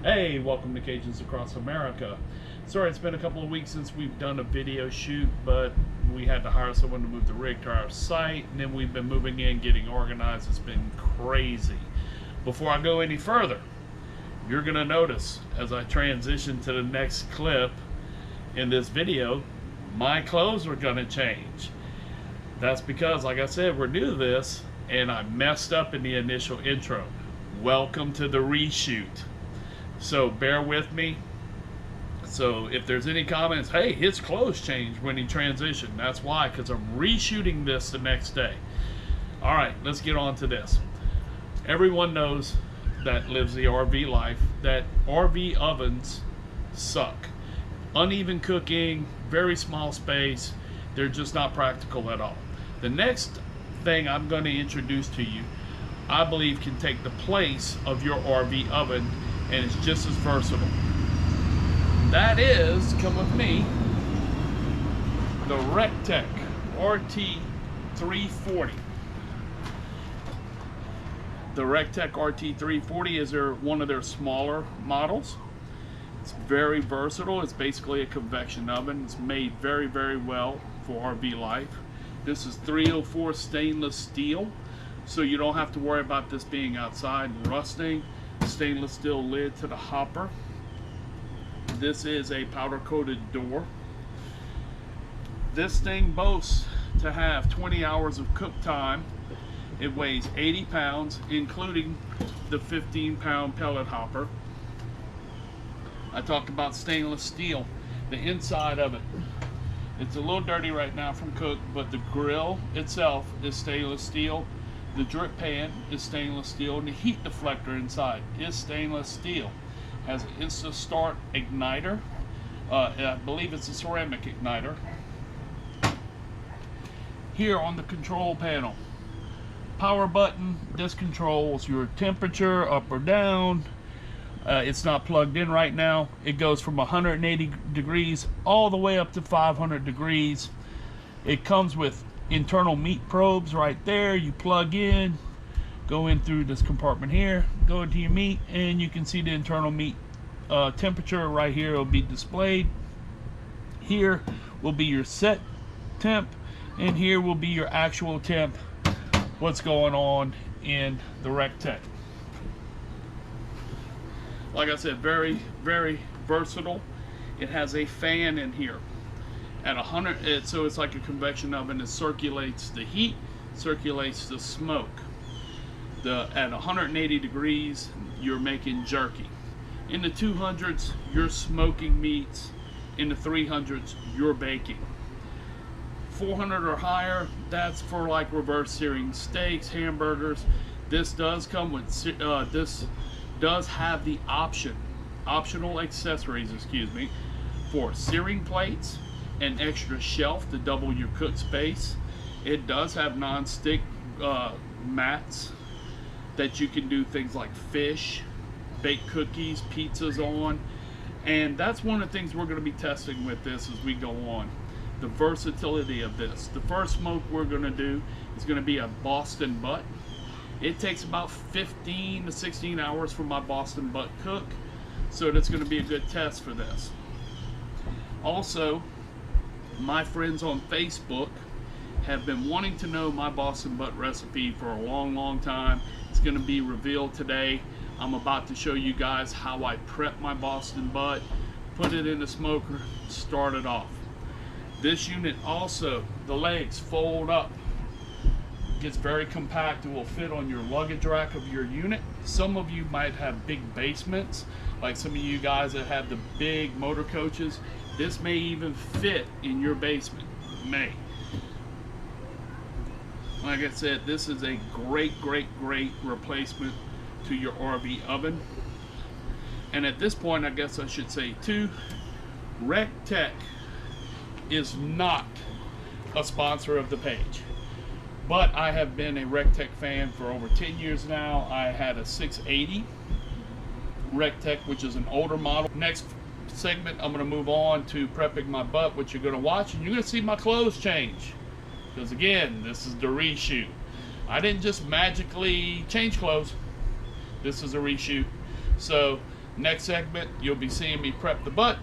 Hey, welcome to Cajuns Across America. Sorry, it's been a couple of weeks since we've done a video shoot, but we had to hire someone to move the rig to our site, and then we've been moving in, getting organized. It's been crazy. Before I go any further, you're going to notice as I transition to the next clip in this video, my clothes are going to change. That's because, like I said, we're new to this, and I messed up in the initial intro. Welcome to the reshoot. So bear with me. So if there's any comments, hey, his clothes changed when he transitioned. That's why, because I'm reshooting this the next day. All right, let's get on to this. Everyone knows that lives the RV life that RV ovens suck. Uneven cooking, very small space. They're just not practical at all. The next thing I'm going to introduce to you, I believe, can take the place of your RV oven, and it's just as versatile. That is, come with me, the Teq RT340. The Teq RT340 is one of their smaller models. It's very versatile. It's basically a convection oven. It's made very, very well for RV life. This is 304 stainless steel, so you don't have to worry about this being outside and rusting. Stainless steel lid to the hopper. This is a powder coated door. This thing boasts to have 20 hours of cook time. It weighs 80 pounds, including the 15-pound pellet hopper. I talked about stainless steel. The inside of it, it's a little dirty right now from cook, but the grill itself is stainless steel. The drip pan is stainless steel, and the heat deflector inside is stainless steel. Has an instant start igniter. I believe it's a ceramic igniter. Here on the control panel, power button. This controls your temperature up or down. It's not plugged in right now. It goes from 180 degrees all the way up to 500 degrees. It comes with internal meat probes right there. You plug in, go in through this compartment here, go into your meat, and you can see the internal meat temperature right here. Will be displayed. Here will be your set temp, and here will be your actual temp, what's going on in the Teq. Like I said, very, very versatile. It has a fan in here. At 100, so it's like a convection oven. It circulates the heat, circulates the smoke. At 180 degrees, you're making jerky. In the 200s, you're smoking meats. In the 300s, you're baking. 400 or higher, that's for like reverse searing steaks, hamburgers. This does come with, this does have the optional accessories, for searing plates, an extra shelf to double your cook space. It does have non-stick mats that you can do things like fish, bake cookies, pizzas on, and that's one of the things we're going to be testing with this as we go on. The versatility of this. The first smoke we're going to do is going to be a Boston butt. It takes about 15 to 16 hours for my Boston butt cook, so that's going to be a good test for this. Also, my friends on Facebook have been wanting to know my Boston butt recipe for a long, long time. It's going to be revealed today. I'm about to show you guys how I prep my Boston butt, put it in the smoker, start it off. This unit also, the legs fold up. It gets very compact. It will fit on your luggage rack of your unit. Some of you might have big basements, like some of you guys that have the big motor coaches. This may even fit in your basement. May. Like I said, this is a great, great, great replacement to your RV oven. And at this point, I guess I should say too, Teq is not a sponsor of the page. But I have been a Teq fan for over 10 years now. I had a 680 Teq, which is an older model. Next segment, I'm going to move on to prepping my butt, which you're going to watch, and you're going to see my clothes change. Because again, this is the reshoot. I didn't just magically change clothes. This is a reshoot. So Next segment, you'll be seeing me prep the butt,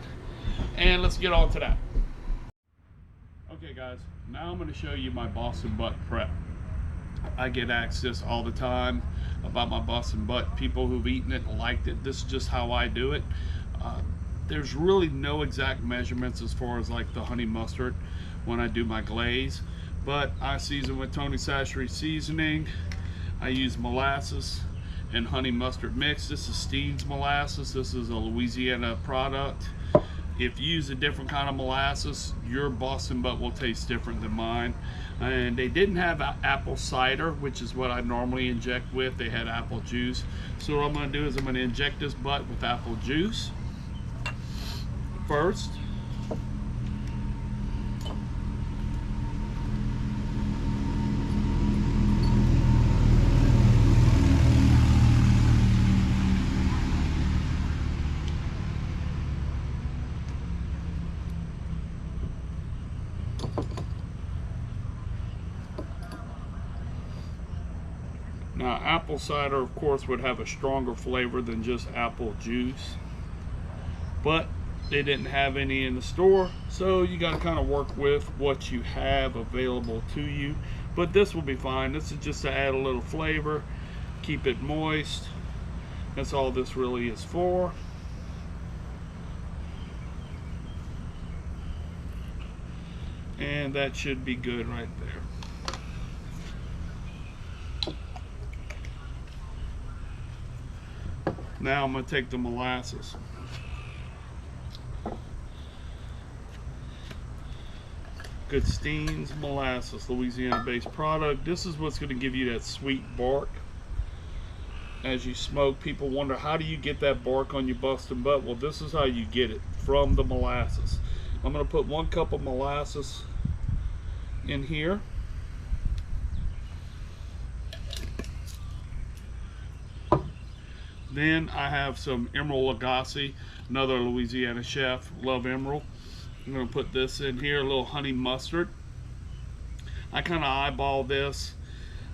and let's get on to that. Okay guys, now I'm going to show you my Boston butt prep. I get asked this all the time about my Boston butt. People who've eaten it and liked it. This is just how I do it. There's really no exact measurements as far as like the honey mustard when I do my glaze, but I season with Tony Chachere's seasoning. I use molasses and honey mustard mix. This is Steen's molasses. This is a Louisiana product. If you use a different kind of molasses, your Boston butt will taste different than mine. And they didn't have apple cider, which is what I normally inject with. They had apple juice. So what I'm going to do is I'm going to inject this butt with apple juice first. Now, apple cider, of course, would have a stronger flavor than just apple juice, but they didn't have any in the store, so you got to kind of work with what you have available to you. But this will be fine. This is just to add a little flavor, keep it moist. That's all this really is for. And that should be good right there. Now I'm going to take the molasses. Good Steen's molasses, Louisiana-based product. This is what's going to give you that sweet bark. As you smoke, people wonder, how do you get that bark on your Boston butt? Well, this is how you get it, from the molasses. I'm going to put 1 cup of molasses in here. Then I have some Emerald Lagasse, another Louisiana chef, love Emerald. I'm going to put this in here, a little honey mustard. I kind of eyeball this.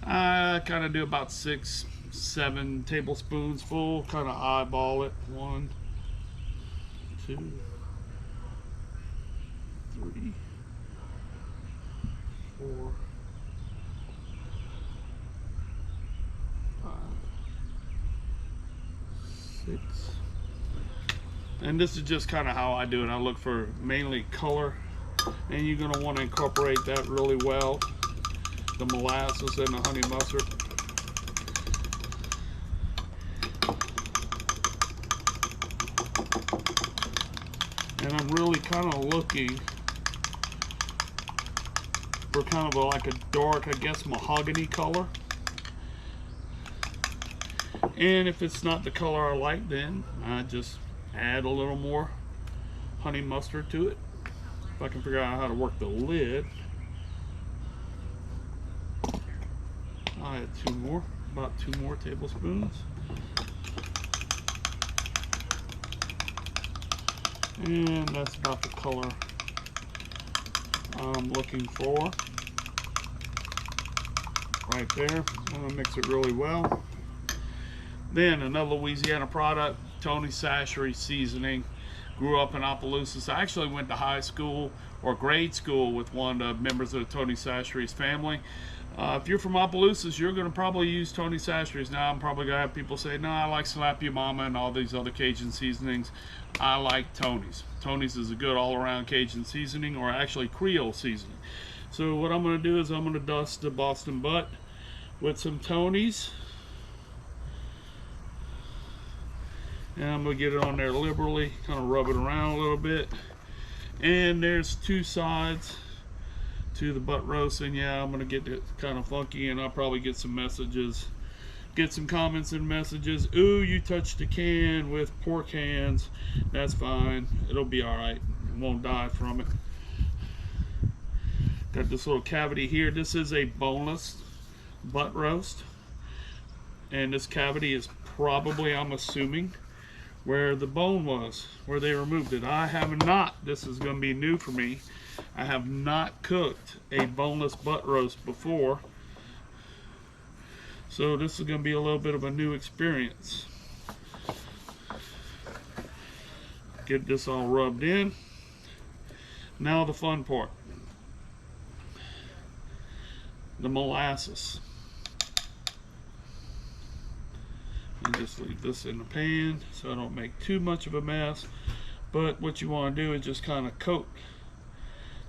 I kind of do about 6-7 tablespoons full, kind of eyeball it. 1, 2, 3, 4, 5, 6. And this is just kind of how I do it. I look for mainly color, and you're going to want to incorporate that really well, the molasses and the honey mustard. And I'm really kind of looking for kind of like a dark, I guess, mahogany color. And if it's not the color I like, then I just add a little more honey mustard to it. If I can figure out how to work the lid, I'll add 2 more, about 2 more tablespoons. And that's about the color I'm looking for. Right there. I'm going to mix it really well. Then another Louisiana product, Tony Chachere's seasoning. Grew up in Opelousas. I actually went to high school or grade school with one of the members of the Tony Chachere's family. If you're from Opelousas, you're going to probably use Tony Chachere's. Now I'm probably going to have people say, no, I like Slap Your Mama and all these other Cajun seasonings. I like Tony's. Tony's is a good all-around Cajun seasoning, or actually Creole seasoning. So what I'm going to do is I'm going to dust the Boston butt with some Tony's. And I'm going to get it on there liberally, kind of rub it around a little bit. And there's 2 sides to the butt roast, and yeah, I'm going to get it kind of funky, and I'll probably get some messages, get some comments and messages. Ooh, you touched the can with pork hands. That's fine. It'll be alright. It won't die from it. Got this little cavity here. This is a boneless butt roast. And this cavity is probably, I'm assuming, where the bone was, where they removed it. I have not, this is going to be new for me, I have not cooked a boneless butt roast before. So this is going to be a little bit of a new experience. Get this all rubbed in. Now the fun part. The molasses. And just leave this in the pan so I don't make too much of a mess. But what you want to do is just kind of coat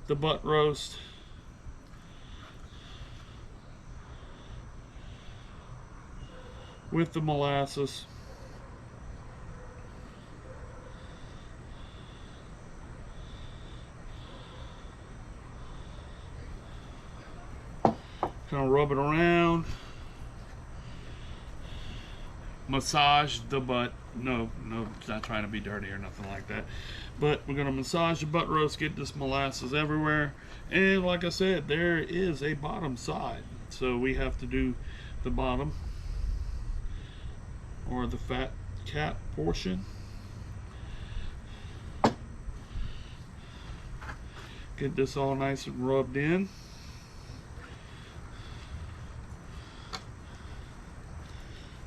the butt roast with the molasses. Kind of rub it around. Massage the butt. No, not trying to be dirty or nothing like that. But we're going to massage the butt roast, get this molasses everywhere. And like I said, there is a bottom side. So we have to do the bottom, or the fat cap portion. Get this all nice and rubbed in.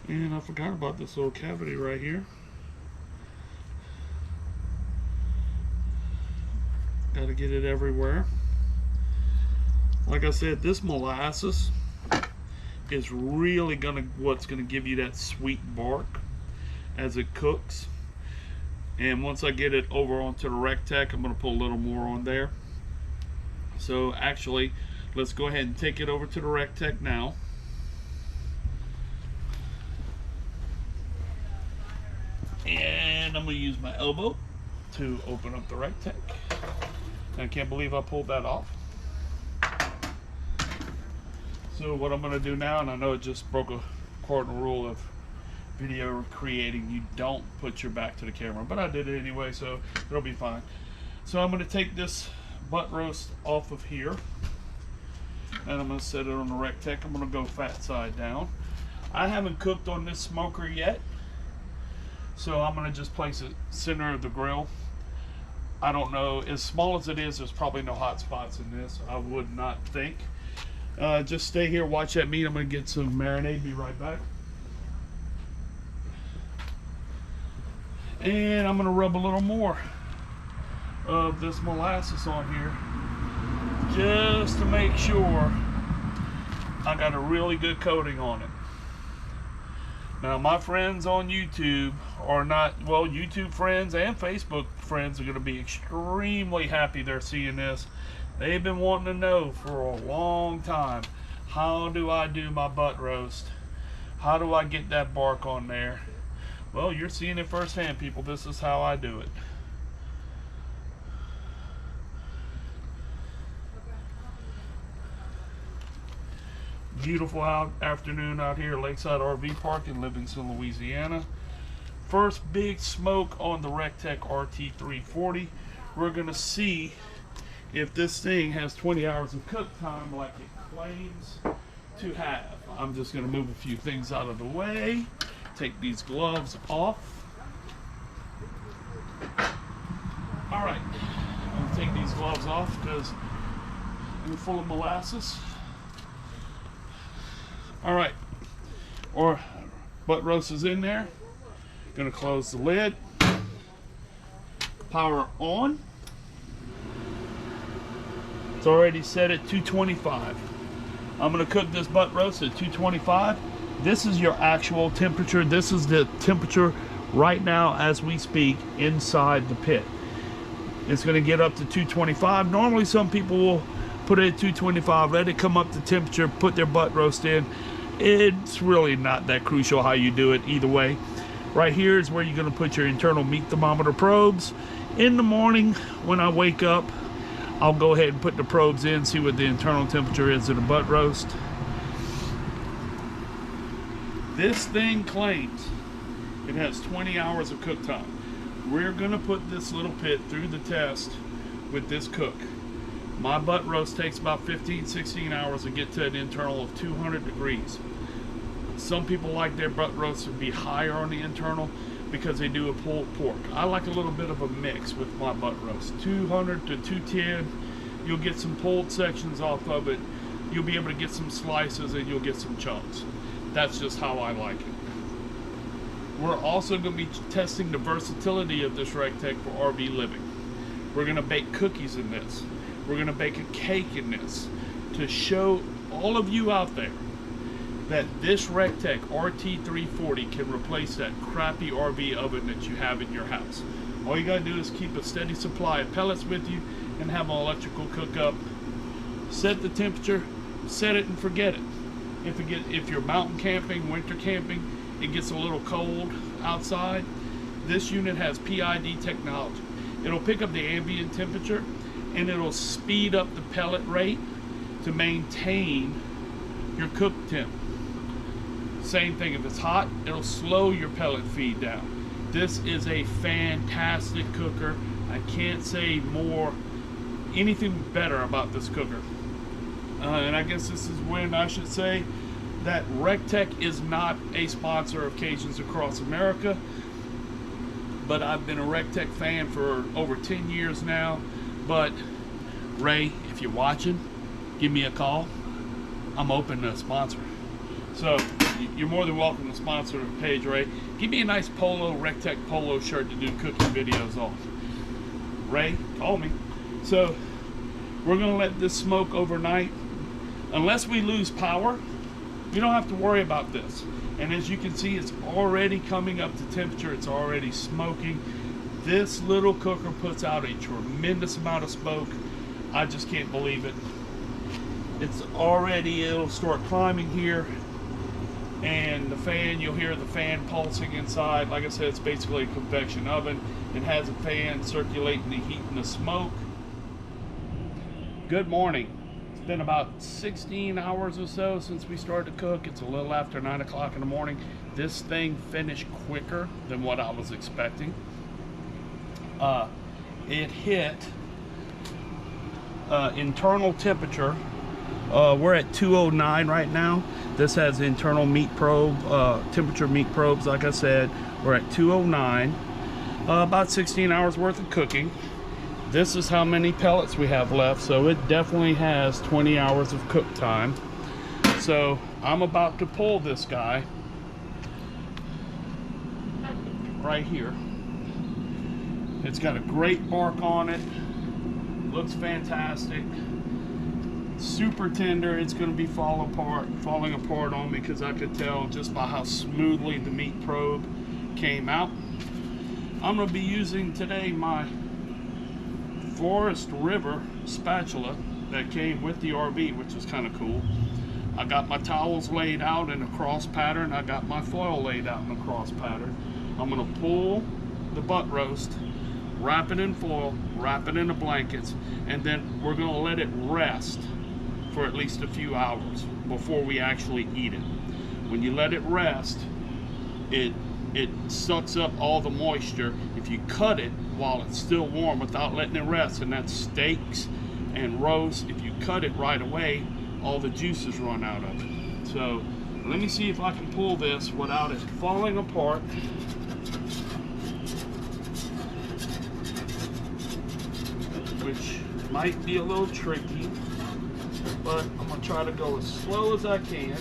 And I forgot about this little cavity right here. Got to get it everywhere. Like I said, this molasses is really what's gonna give you that sweet bark as it cooks. And once I get it over onto the Teq, I'm gonna put a little more on there. So actually, let's go ahead and take it over to the Teq now. And I'm going to use my elbow to open up the Teq. I can't believe I pulled that off. So what I'm going to do now, and I know it just broke a cardinal rule of video creating, you don't put your back to the camera, but I did it anyway, so it'll be fine. So I'm going to take this butt roast off of here, and I'm going to set it on the Teq. I'm going to go fat side down. I haven't cooked on this smoker yet, so I'm going to just place it center of the grill. I don't know, as small as it is, there's probably no hot spots in this, I would not think. Just stay here, watch that meat. I'm going to get some marinade, be right back. And I'm going to rub a little more of this molasses on here, just to make sure I got a really good coating on it. Now my friends on YouTube are not, well, YouTube friends and Facebook friends are going to be extremely happy they're seeing this. They've been wanting to know for a long time, how do I do my butt roast? How do I get that bark on there? Well, you're seeing it firsthand, people. This is how I do it. Beautiful afternoon out here, Lakeside RV Park in Livingston, Louisiana. First big smoke on the Teq RT340. We're going to see if this thing has 20 hours of cook time like it claims to have. I'm just going to move a few things out of the way. Take these gloves off. Alright, I'm going to take these gloves off because they're full of molasses. Alright, or butt roast is in there. Gonna close the lid. Power on. It's already set at 225. I'm gonna cook this butt roast at 225. This is your actual temperature. This is the temperature right now as we speak inside the pit. It's gonna get up to 225. Normally some people will put it at 225, let it come up to temperature, put their butt roast in. It's really not that crucial how you do it either way. Right here is where you're going to put your internal meat thermometer probes. In the morning when I wake up, I'll go ahead and put the probes in, see what the internal temperature is of the butt roast. This thing claims it has 20 hours of cook time. We're going to put this little pit through the test with this cook. My butt roast takes about 15-16 hours to get to an internal of 200 degrees. Some people like their butt roast to be higher on the internal because they do a pulled pork. I like a little bit of a mix with my butt roast. 200 to 210, you'll get some pulled sections off of it. You'll be able to get some slices and you'll get some chunks. That's just how I like it. We're also going to be testing the versatility of this RecTeq for RV living. We're going to bake cookies in this. We're going to bake a cake in this to show all of you out there that this RecTeq RT340 can replace that crappy RV oven that you have in your house. All you got to do is keep a steady supply of pellets with you and have an electrical cookup. Set the temperature, set it and forget it. If you're mountain camping, winter camping, it gets a little cold outside, this unit has PID technology. It'll pick up the ambient temperature and it'll speed up the pellet rate to maintain your cook temp. Same thing, if it's hot, it'll slow your pellet feed down. This is a fantastic cooker. I can't say anything better about this cooker. And I guess this is when I should say that RecTeq is not a sponsor of Cajuns Across America, but I've been a RecTeq fan for over 10 years now. But Ray, if you're watching, give me a call. I'm open to sponsor. So you're more than welcome to sponsor the page, Ray. Give me a nice RecTeq polo shirt to do cooking videos on. Ray, call me. So we're gonna let this smoke overnight. Unless we lose power, you don't have to worry about this. And as you can see, it's already coming up to temperature. It's already smoking. This little cooker puts out a tremendous amount of smoke. I just can't believe it. It'll start climbing here. And the fan, you'll hear the fan pulsing inside. Like I said, it's basically a convection oven. It has a fan circulating the heat and the smoke. Good morning. It's been about 16 hours or so since we started to cook. It's a little after 9 o'clock in the morning. This thing finished quicker than what I was expecting. It hit internal temperature. We're at 209 right now. This has internal meat probe, temperature meat probes. Like I said, we're at 209. About 16 hours worth of cooking. This is how many pellets we have left, so it definitely has 20 hours of cook time. So I'm about to pull this guy right here. It's got a great bark on it. Looks fantastic. Super tender. It's going to be falling apart on me because I could tell just by how smoothly the meat probe came out. I'm going to be using today my Forest River spatula that came with the RV, which is kind of cool. I got my towels laid out in a cross pattern. I got my foil laid out in a cross pattern. I'm going to pull the butt roast, wrap it in foil, wrap it in the blankets, and then we're going to let it rest for at least a few hours before we actually eat it. When you let it rest, it sucks up all the moisture. If you cut it while it's still warm without letting it rest, and that's steaks and roast, if you cut it right away, all the juices run out of it. So let me see if I can pull this without it falling apart. Which might be a little tricky, but I'm gonna try to go as slow as I can.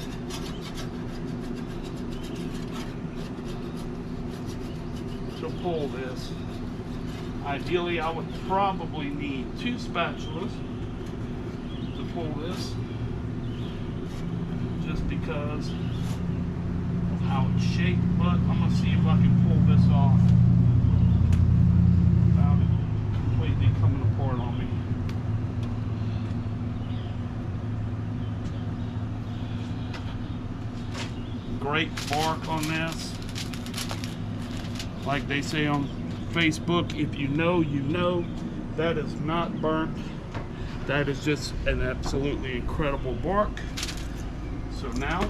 To pull this. Ideally, I would probably need 2 spatulas to pull this, just because of how it's shaped, but I'm gonna see if I can pull this off without it completely coming apart on me. Great bark on this. Like they say on Facebook, if you know, you know. That is not burnt. That is just an absolutely incredible bark. So now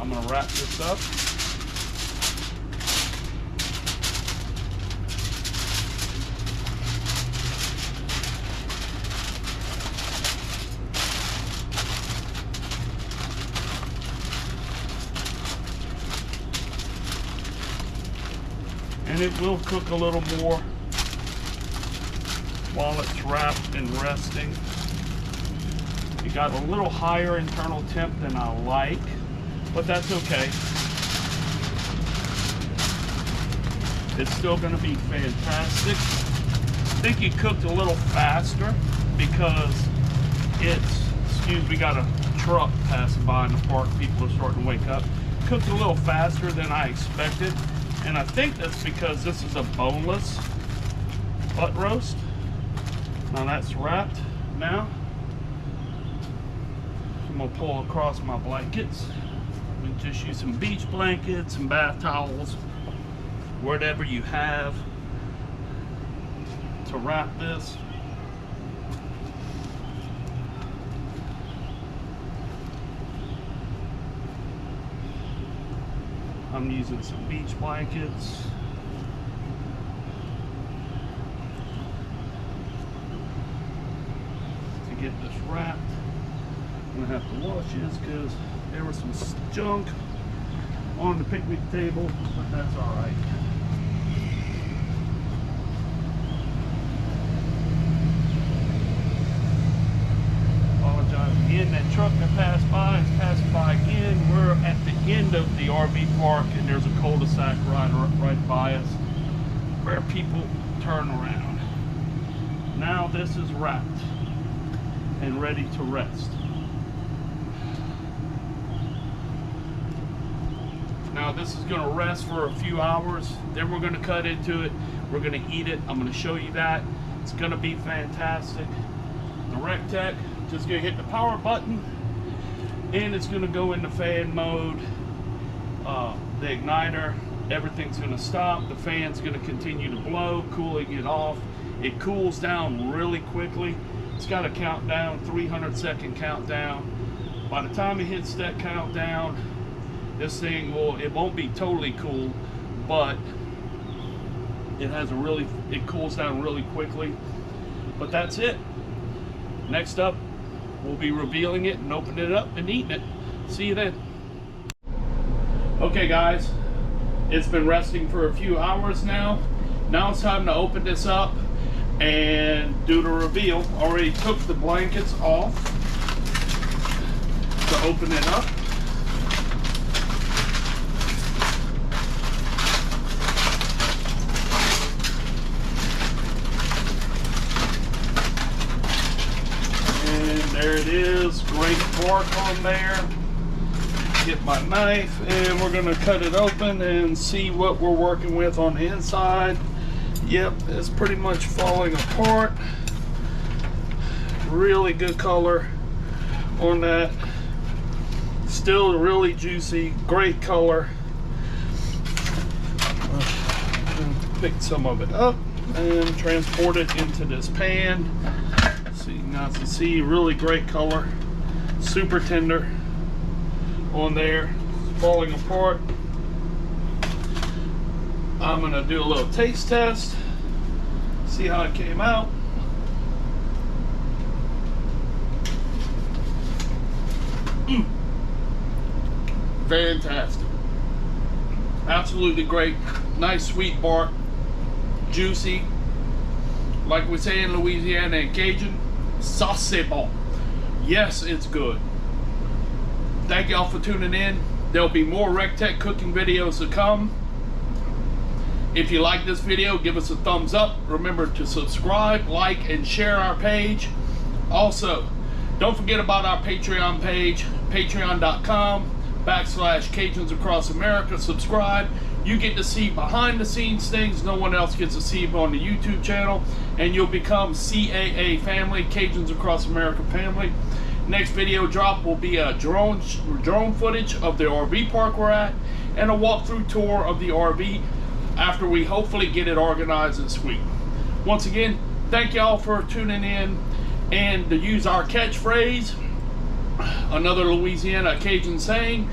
I'm gonna wrap this up. And it will cook a little more while it's wrapped and resting. It got a little higher internal temp than I like, but that's okay. it's still going to be fantastic. I think it cooked a little faster because we got a truck passing by in the park. People are starting to wake up. Cooked a little faster than I expected, and I think that's because this is a boneless butt roast. Now that's wrapped. Now I'm gonna pull across my blankets. We just use some beach blankets, some bath towels, whatever you have to wrap this. I'm using some beach blankets. To get this wrapped. I'm gonna have to wash this because there was some junk on the picnic table, but that's all right. Apologize again. That truck that passed by is passing by again. We're at the end of the RV park, and there's a cul-de-sac right by us where people turn around. Now this is wrapped and ready to rest. Now this is going to rest for a few hours, then we're going to cut into it, we're going to eat it. I'm going to show you that. It's going to be fantastic. The Teq, just going to hit the power button and it's going to go into fan mode. The igniter, everything's going to stop. The fan's going to continue to blow, cooling it off. It cools down really quickly. It's got a countdown, 300-second countdown. By the time it hits that countdown, this thing it won't be totally cool, but it cools down really quickly. But that's it. Next up, we'll be revealing it and opening it up and eating it. See you then. Okay guys, it's been resting for a few hours now. Now it's time to open this up and do the reveal. Already took the blankets off to open it up. There it is, great bark on there. Get my knife and we're gonna cut it open and see what we're working with on the inside. Yep, it's pretty much falling apart. Really good color on that. Still really juicy, great color. Pick some of it up and transport it into this pan. So you can see, really great color, super tender on there, falling apart. I'm gonna do a little taste test, see how it came out. Fantastic, absolutely great, nice sweet bark, juicy, like we say in Louisiana and Cajun. Ça c'est bon. Yes, it's good. Thank y'all for tuning in. There'll be more Teq cooking videos to come. If you like this video, give us a thumbs up. Remember to subscribe, like, and share our page. Also, don't forget about our Patreon page, patreon.com/Cajuns Across America. Subscribe. You get to see behind the scenes things no one else gets to see on the YouTube channel, and you'll become CAA family, Cajuns Across America family. Next video drop will be a drone footage of the RV park we're at and a walkthrough tour of the RV after we hopefully get it organized this week. Once again, thank y'all for tuning in, and to use our catchphrase, another Louisiana Cajun saying,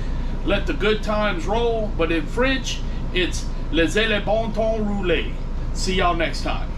let the good times roll, but in French, it's laissez le bon temps rouler. See y'all next time.